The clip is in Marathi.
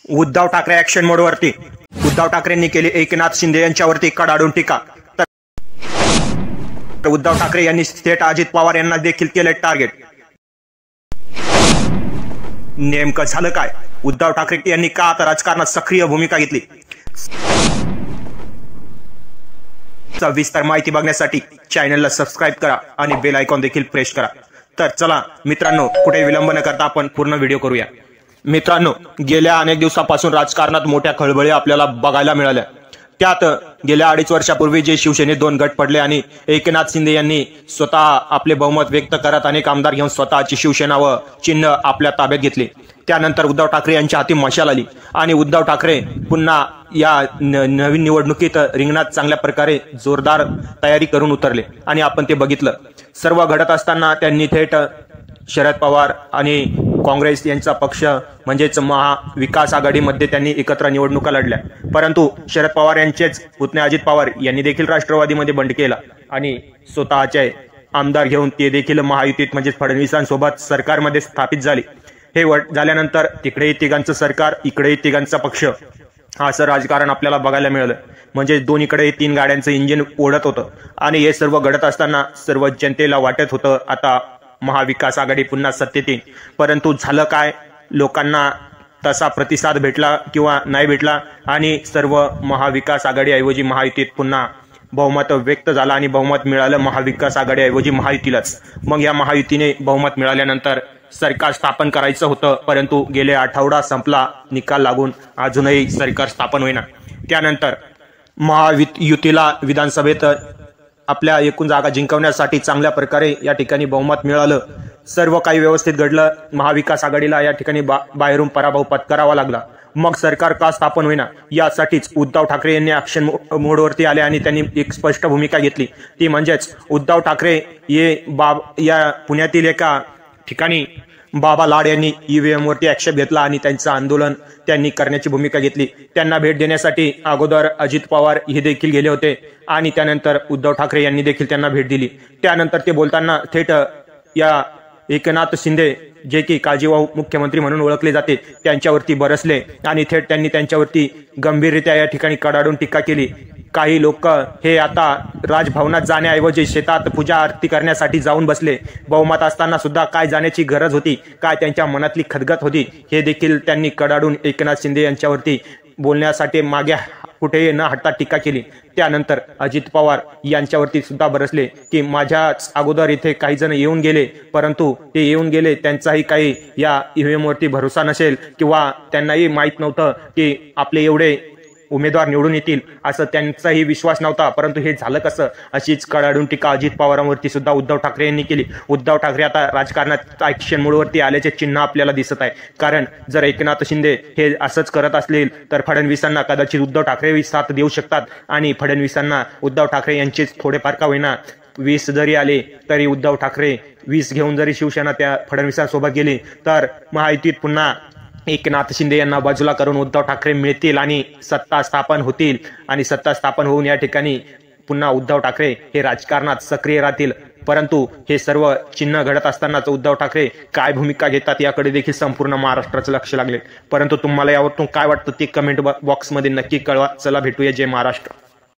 उद्धव ठाकरे ऍक्शन मोडवरती। उद्धव ठाकरेंनी केली एकनाथ शिंदे यांच्यावरती कडाडून टीका। तर उद्धव ठाकरे यांनी थेट अजित पवार यांना देखील केले टार्गेट। नेमकं झालं काय? उद्धव ठाकरे यांनी का आता राजकारणात सक्रिय भूमिका घेतली? सविस्तर माहिती बघण्यासाठी चॅनलला सबस्क्राइब करा आणि बेल आयकॉन देखील प्रेस करा। तर चला मित्रांनो, कुठे विलंब न करता आपण पूर्ण व्हिडिओ करूया। मित्रांनो, गेल्या अनेक दिवसांपासून राजकारणात मोठ्या खळबळी आपल्याला बघायला मिळाल्या। त्यात गेल्या 2.5 वर्षापूर्वी जे शिवसेनेत 2 गट पडले आणि एकनाथ शिंदे यांनी स्वतः आपले बहुमत व्यक्त करत अनेक आमदार घेऊन स्वतःची शिवसेना व चिन्ह आपल्या ताब्यात घेतले। त्यानंतर उद्धव ठाकरे यांच्या हाती मशाल आली आणि उद्धव ठाकरे पुन्हा या नवीन निवडणुकीत रिंगणात चांगल्या प्रकारे जोरदार तयारी करून उतरले आणि आपण ते बघितलं। सर्व घडत असताना त्यांनी थेट शरद पवार आणि काँग्रेस यांचा पक्ष म्हणजेच महाविकास आघाडीमध्ये त्यांनी एकत्र निवडणुका लढल्या। परंतु शरद पवार यांचेच पुतणे अजित पवार यांनी देखील राष्ट्रवादीमध्ये बंड केला आणि स्वतःचे आमदार घेऊन ते देखील महायुतीत म्हणजेच फडणवीसांसोबत सरकारमध्ये स्थापित झाले। हे झाल्यानंतर तिकडे तिघांचं सरकार, इकडे तिघांचा पक्ष, असं राजकारण आपल्याला बघायला मिळालं। म्हणजे दोन्हीकडे 3 गाड्यांचं इंजिन ओढत होतं आणि हे सर्व घडत असताना सर्व जनतेला वाटत होतं आता महाविकास आघाडी पुन्हा सत्तेत येईल। परंतु झालं काय? लोकांना तसा प्रतिसाद भेटला किंवा नाही भेटला आणि सर्व महाविकास आघाडीऐवजी महायुतीत पुन्हा बहुमत व्यक्त झाला आणि बहुमत मिळालं महाविकास आघाडीऐवजी महायुतीलाच। मग या महायुतीने बहुमत मिळाल्यानंतर सरकार स्थापन करायचं होतं, परंतु गेले आठवडा संपला, निकाल लागून अजूनही सरकार स्थापन होईना। त्यानंतर महायुतीला विधानसभेत आपल्या एकूण जागा जिंकवण्यासाठी चांगल्या प्रकारे या ठिकाणी बहुमत मिळालं। सर्व काही व्यवस्थित घडलं। महाविकास आघाडीला या ठिकाणी बाहेरून पराभव पत्करावा लागला। मग सरकार का स्थापन होईना यासाठीच उद्धव ठाकरे यांनी ऍक्शन मोडवरती आले आणि त्यांनी एक स्पष्ट भूमिका घेतली। ती म्हणजेच उद्धव ठाकरे या पुण्यातील एका ठिकाणी बाबा लाड यांनी ईव्हीएम वरती ऍक्शन घेतला आणि त्यांचं आंदोलन त्यांनी करण्याची भूमिका घेतली। त्यांना भेट देण्यासाठी अगोदर अजित पवार हे देखील गेले होते आणि त्यानंतर उद्धव ठाकरे यांनी देखील त्यांना भेट दिली। त्यानंतर ते बोलताना थेट या एकनाथ शिंदे जे की काळजीवाहू मुख्यमंत्री म्हणून ओळखले जाते त्यांच्यावरती बरसले आणि थेट त्यांनी त्यांच्यावरती गंभीररित्या या ठिकाणी कडाडून टीका केली। काही लोक हे आता राजभवनात जाण्याऐवजी शेतात पूजा आरती करण्यासाठी जाऊन बसले। बहुमत असताना सुद्धा काय जाण्याची गरज होती? काय त्यांच्या मनातली खदगत होती? हे देखील त्यांनी कडाडून एकनाथ शिंदे यांच्यावरती बोलण्यासाठी मागे कुठेही न हटता टीका केली। त्यानंतर अजित पवार यांच्यावरती सुद्धा बरसले की माझ्याच अगोदर इथे काही जण येऊन गेले, परंतु ते येऊन गेले त्यांचाही काही या ईव्हीएम वरती भरोसा नसेल किंवा त्यांनाही माहीत नव्हतं की आपले एवढे उमेदवार निवडून येतील असं त्यांचाही विश्वास नव्हता। परंतु हे झालं कसं? अशीच कडाडून टीका अजित पवारांवरती सुद्धा उद्धव ठाकरे यांनी केली। उद्धव ठाकरे आता राजकारणात ऍक्शन मोडवरती आल्याचे चिन्ह आपल्याला दिसत आहे। कारण जर एकनाथ शिंदे हे असंच करत असतील तर फडणवीसांना कदाचित उद्धव ठाकरे साथ देऊ शकतात आणि फडणवीसांना उद्धव ठाकरे यांचेच थोडेफार का होईना 20 जरी आले तरी उद्धव ठाकरे 20 घेऊन जरी शिवसेना त्या फडणवीसांसोबत गेली तर महायुतीत पुन्हा एकनाथ शिंदे यांना बाजूला करून उद्धव ठाकरे मिळतील आणि सत्ता स्थापन होतील आणि सत्ता स्थापन होऊन या ठिकाणी पुन्हा उद्धव ठाकरे हे राजकारणात सक्रिय राहतील। परंतु हे सर्व चिन्ह घडत असतानाच उद्धव ठाकरे काय भूमिका घेतात याकडे देखील संपूर्ण महाराष्ट्राचं लक्ष लागले। परंतु तुम्हाला यावरतून काय वाटतं ते कमेंट बॉक्समध्ये नक्की कळवा। चला भेटूया। जय महाराष्ट्र।